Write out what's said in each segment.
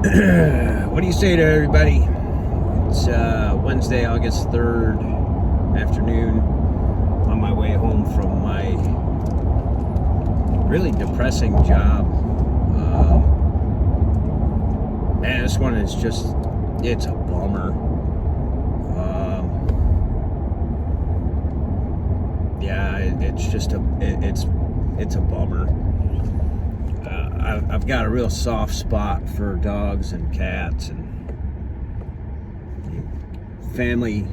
What do you say to everybody? It's Wednesday, August 3rd afternoon, on my way home from my really depressing job. Man, this one is just, it's a bummer. Yeah, it's just it's a bummer. I've got a real soft spot for dogs and cats and family,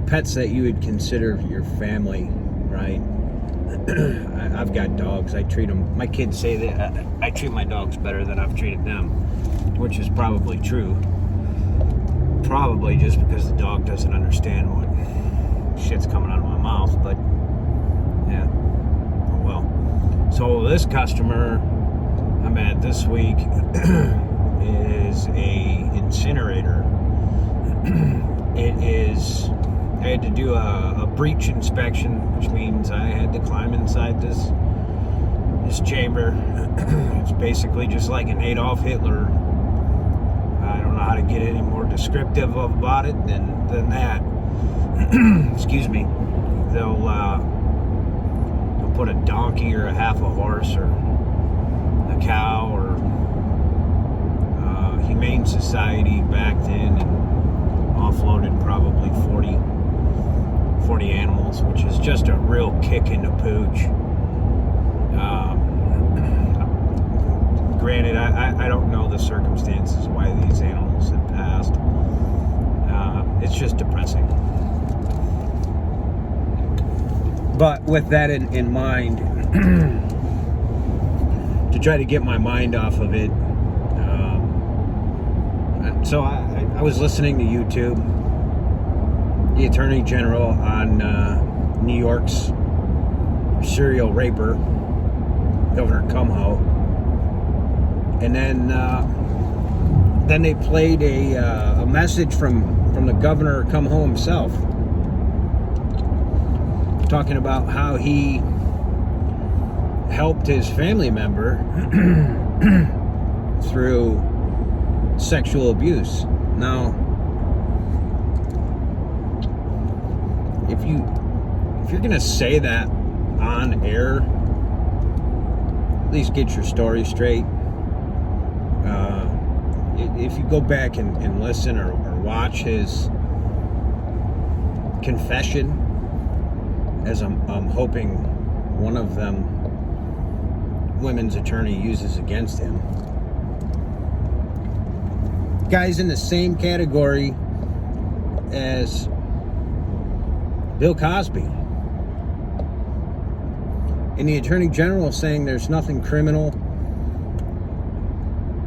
pets that you would consider your family, right? I've got dogs. I treat them, my kids say that I treat my dogs better than I've treated them, which is probably true. Probably just because the dog doesn't understand what shit's coming out of my mouth, but yeah, oh well. So this customer I'm at this week is a incinerator. I had to do a breach inspection, which means I had to climb inside this chamber. It's basically just like an Adolf Hitler. I don't know how to get any more descriptive about it than that. Excuse me. They'll put a donkey or a half a horse or a cow or Humane Society backed in and offloaded probably 40 animals, which is just a real kick in the pooch. Granted, I don't know the circumstances why these animals had passed. It's just depressing. But with that in mind, to try to get my mind off of it, so I was listening to YouTube, the Attorney General on New York's serial raper, Governor Cuomo, and then they played a message from the governor Cuomo himself, talking about how he helped his family member through sexual abuse. Now, if you're gonna say that on air, at least get your story straight. If you go back and listen or watch his confession, as I'm hoping one of them women's attorney uses against him, guy's in the same category as Bill Cosby. And the Attorney General is saying there's nothing criminal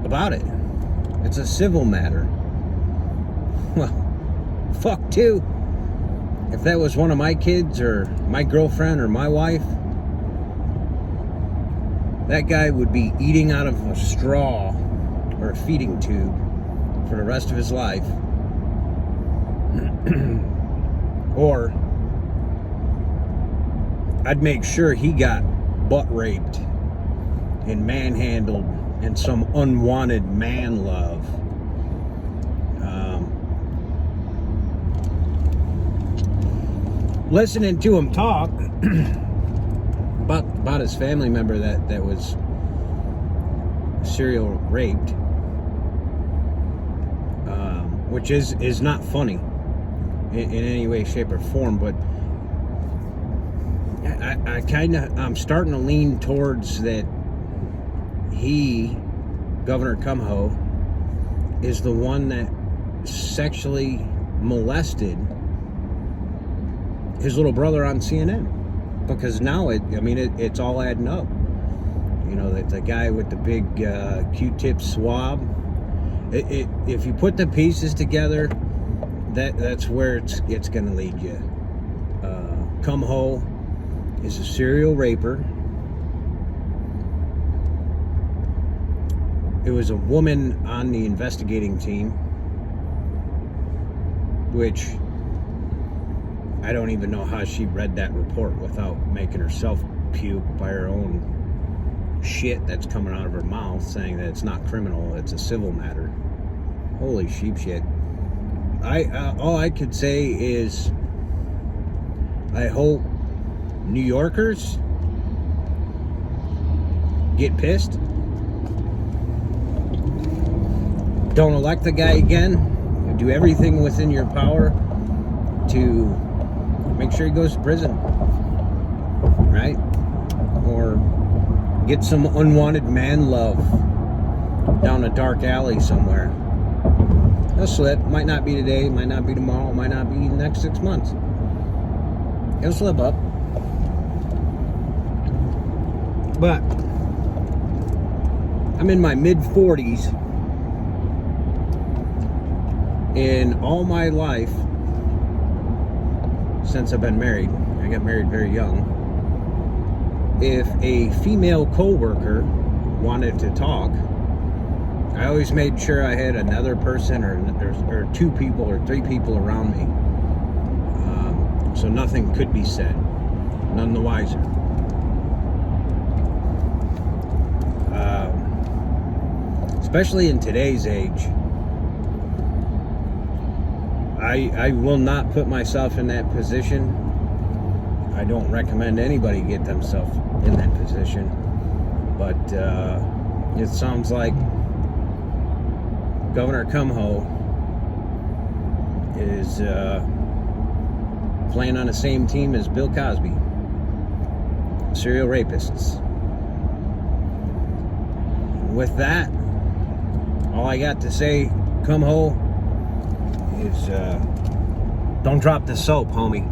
about it. It's a civil matter. Well, fuck too. If that was one of my kids or my girlfriend or my wife, that guy would be eating out of a straw or a feeding tube for the rest of his life. Or I'd make sure he got butt raped and manhandled and some unwanted man love. Listening to him talk about his family member that was serial raped, which is not funny in any way, shape, or form, but I'm starting to lean towards that Governor Cuomo, is the one that sexually molested his little brother on CNN, because now it's all adding up. You know, the guy with the big Q-tip swab. If you put the pieces together, that's where it's going to lead you. Cuomo is a serial raper. It was a woman on the investigating team, which I don't even know how she read that report without making herself puke by her own shit that's coming out of her mouth saying that it's not criminal, it's a civil matter. Holy sheep shit. All I could say is I hope New Yorkers get pissed, don't elect the guy again, do everything within your power to make sure he goes to prison, right? Or get some unwanted man love down a dark alley somewhere. He'll slip. Might not be today, might not be tomorrow, might not be the next 6 months. He'll slip up. But I'm in my mid-40s. In all my life, since I've been married, I got married very young, if a female co-worker wanted to talk, I always made sure I had another person or two people or three people around me, so nothing could be said, none the wiser. Especially in today's age, I will not put myself in that position. I don't recommend anybody get themselves in that position, but it sounds like Governor Cuomo is playing on the same team as Bill Cosby, serial rapists. With that, all I got to say, Cuomo, is don't drop the soap, homie.